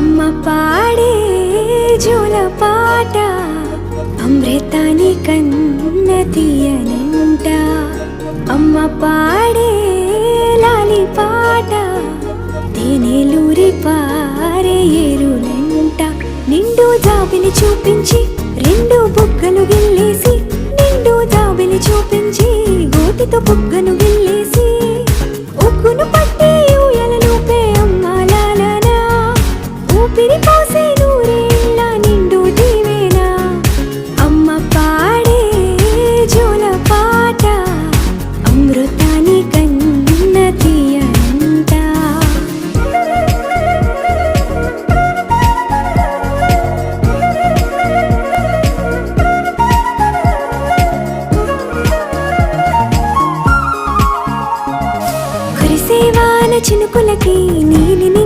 అమ్మ పాడే జోల పాట అమృతాని కన్న తీయనంట. అమ్మ పాడే లాలి పాట తేనెలూరి పారే ఏరులంట. నిండు జాబిలి చూపించి రెండు బుగ్గలు గిల్లేసి, నిండు జాబిలి చూపించి గోటితో బుగ్గను